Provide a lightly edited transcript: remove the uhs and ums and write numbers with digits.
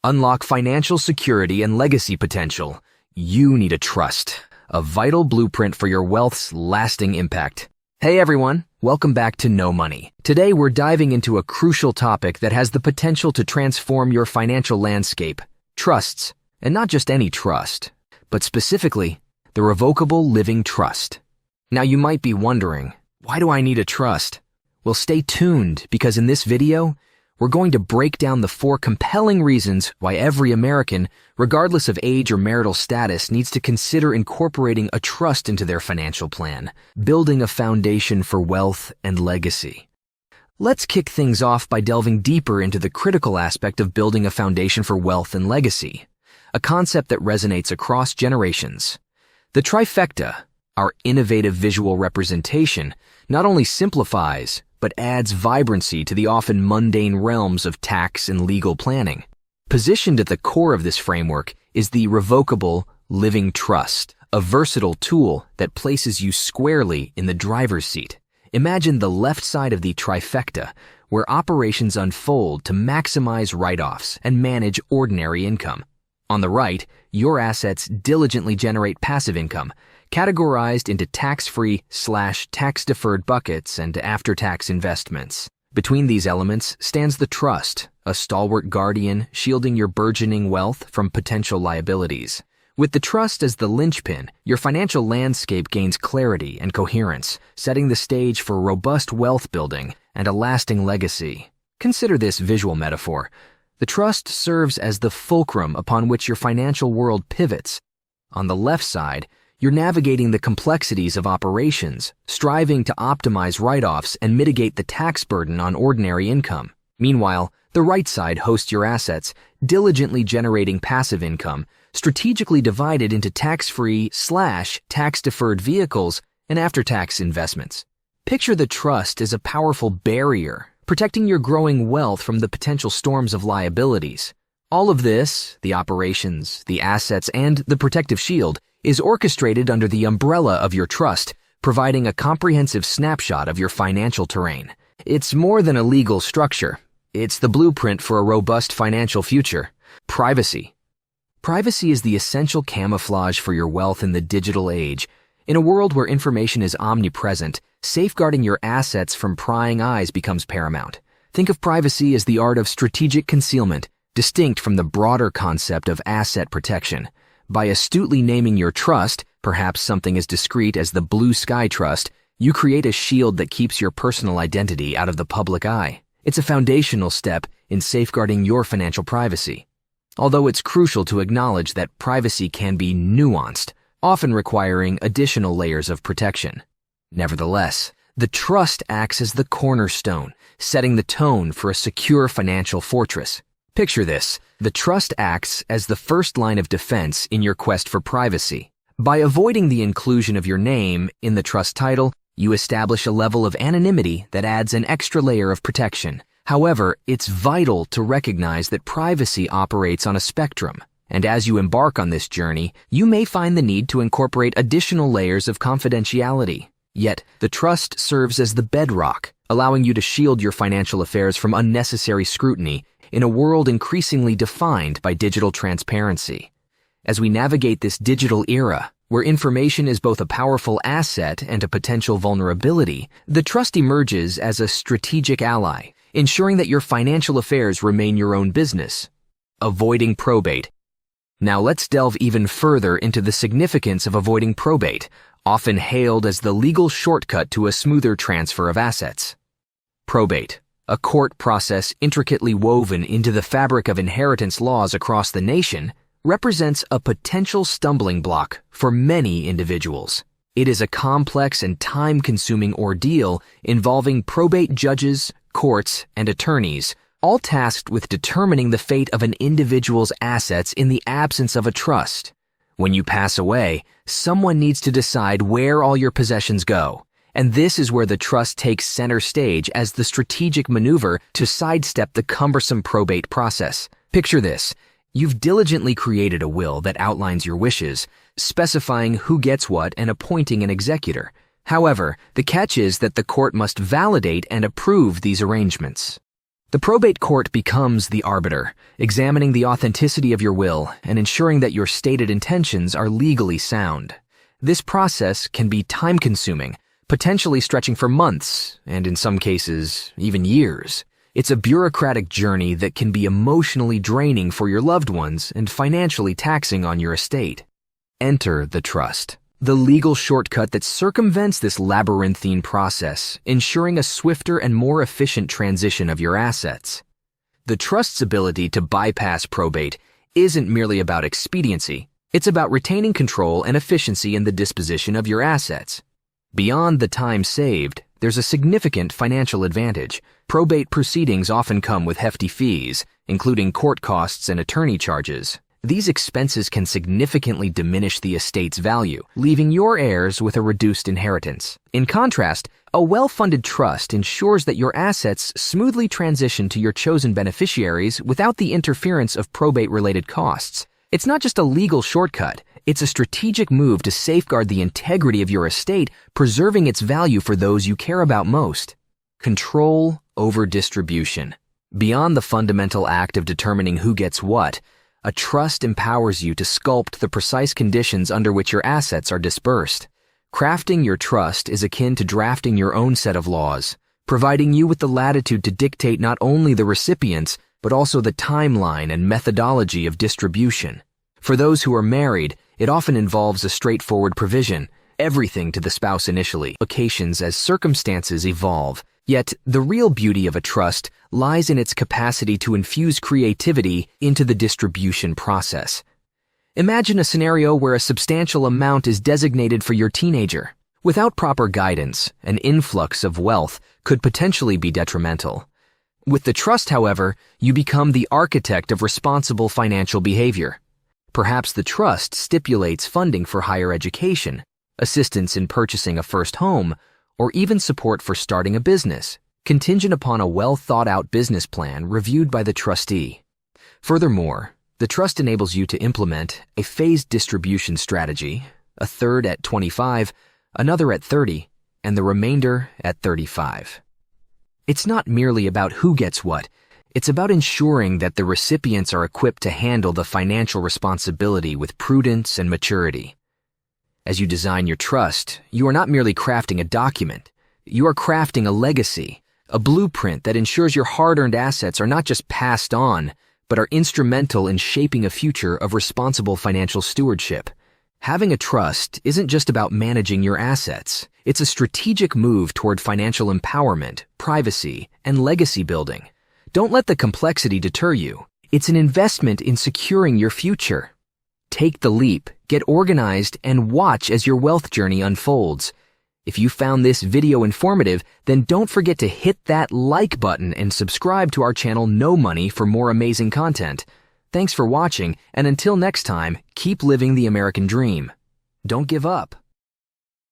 Unlock financial security and legacy potential. You need a trust, a vital blueprint for your wealth's lasting impact. Hey everyone, welcome back to No Money. Today we're diving into a crucial topic that has the potential to transform your financial landscape: trusts. And not just any trust, but specifically, the revocable living trust. Now you might be wondering, why do I need a trust? Well, stay tuned, because in this video, we're going to break down the 4 compelling reasons why every American, regardless of age or marital status, needs to consider incorporating a trust into their financial plan, building a foundation for wealth and legacy. Let's kick things off by delving deeper into the critical aspect of building a foundation for wealth and legacy, a concept that resonates across generations. The trifecta, our innovative visual representation, not only simplifies, but adds vibrancy to the often mundane realms of tax and legal planning. Positioned at the core of this framework is the revocable living trust, a versatile tool that places you squarely in the driver's seat. Imagine the left side of the trifecta, where operations unfold to maximize write-offs and manage ordinary income. On the right, your assets diligently generate passive income, categorized into tax-free/tax-deferred buckets and after-tax investments. Between these elements stands the trust, a stalwart guardian shielding your burgeoning wealth from potential liabilities. With the trust as the linchpin, your financial landscape gains clarity and coherence, setting the stage for robust wealth building and a lasting legacy. Consider this visual metaphor. The trust serves as the fulcrum upon which your financial world pivots. On the left side, you're navigating the complexities of operations, striving to optimize write-offs and mitigate the tax burden on ordinary income. Meanwhile, the right side hosts your assets, diligently generating passive income, strategically divided into tax-free/tax-deferred vehicles and after-tax investments. Picture the trust as a powerful barrier, protecting your growing wealth from the potential storms of liabilities. All of this, the operations, the assets, and the protective shield, is orchestrated under the umbrella of your trust, providing a comprehensive snapshot of your financial terrain. It's more than a legal structure. It's the blueprint for a robust financial future. Privacy. Privacy is the essential camouflage for your wealth in the digital age. In a world where information is omnipresent, safeguarding your assets from prying eyes becomes paramount. Think of privacy as the art of strategic concealment, distinct from the broader concept of asset protection. By astutely naming your trust, perhaps something as discreet as the Blue Sky Trust, you create a shield that keeps your personal identity out of the public eye. It's a foundational step in safeguarding your financial privacy. Although it's crucial to acknowledge that privacy can be nuanced, often requiring additional layers of protection. Nevertheless, the trust acts as the cornerstone, setting the tone for a secure financial fortress. Picture this: the trust acts as the first line of defense in your quest for privacy. By avoiding the inclusion of your name in the trust title, you establish a level of anonymity that adds an extra layer of protection. However, it's vital to recognize that privacy operates on a spectrum, and as you embark on this journey, you may find the need to incorporate additional layers of confidentiality. Yet, the trust serves as the bedrock, allowing you to shield your financial affairs from unnecessary scrutiny in a world increasingly defined by digital transparency. As we navigate this digital era, where information is both a powerful asset and a potential vulnerability, the trust emerges as a strategic ally, ensuring that your financial affairs remain your own business. Avoiding probate. Now let's delve even further into the significance of avoiding probate, often hailed as the legal shortcut to a smoother transfer of assets. Probate, a court process intricately woven into the fabric of inheritance laws across the nation, represents a potential stumbling block for many individuals. It is a complex and time-consuming ordeal involving probate judges, courts, and attorneys, all tasked with determining the fate of an individual's assets in the absence of a trust. When you pass away, someone needs to decide where all your possessions go, and this is where the trust takes center stage as the strategic maneuver to sidestep the cumbersome probate process. Picture this: you've diligently created a will that outlines your wishes, specifying who gets what and appointing an executor. However, the catch is that the court must validate and approve these arrangements. The probate court becomes the arbiter, examining the authenticity of your will and ensuring that your stated intentions are legally sound. This process can be time-consuming, potentially stretching for months, and in some cases, even years. It's a bureaucratic journey that can be emotionally draining for your loved ones and financially taxing on your estate. Enter the trust, the legal shortcut that circumvents this labyrinthine process, ensuring a swifter and more efficient transition of your assets. The trust's ability to bypass probate isn't merely about expediency, it's about retaining control and efficiency in the disposition of your assets. Beyond the time saved, there's a significant financial advantage. Probate proceedings often come with hefty fees, including court costs and attorney charges. These expenses can significantly diminish the estate's value, leaving your heirs with a reduced inheritance. In contrast, a well-funded trust ensures that your assets smoothly transition to your chosen beneficiaries without the interference of probate-related costs. It's not just a legal shortcut, it's a strategic move to safeguard the integrity of your estate, preserving its value for those you care about most. Control over distribution. Beyond the fundamental act of determining who gets what, a trust empowers you to sculpt the precise conditions under which your assets are dispersed. Crafting your trust is akin to drafting your own set of laws, providing you with the latitude to dictate not only the recipients, but also the timeline and methodology of distribution. For those who are married, it often involves a straightforward provision, everything to the spouse initially, occasions as circumstances evolve. Yet, the real beauty of a trust lies in its capacity to infuse creativity into the distribution process. Imagine a scenario where a substantial amount is designated for your teenager. Without proper guidance, an influx of wealth could potentially be detrimental. With the trust, however, you become the architect of responsible financial behavior. Perhaps the trust stipulates funding for higher education, assistance in purchasing a first home, or even support for starting a business, contingent upon a well-thought-out business plan reviewed by the trustee. Furthermore, the trust enables you to implement a phased distribution strategy, a third at 25, another at 30, and the remainder at 35. It's not merely about who gets what, it's about ensuring that the recipients are equipped to handle the financial responsibility with prudence and maturity. As you design your trust, you are not merely crafting a document. You are crafting a legacy, a blueprint that ensures your hard-earned assets are not just passed on, but are instrumental in shaping a future of responsible financial stewardship. Having a trust isn't just about managing your assets. It's a strategic move toward financial empowerment, privacy, and legacy building. Don't let the complexity deter you. It's an investment in securing your future. Take the leap, get organized, and watch as your wealth journey unfolds. If you found this video informative, then don't forget to hit that like button and subscribe to our channel No Money for more amazing content. Thanks for watching, and until next time, keep living the American dream. Don't give up.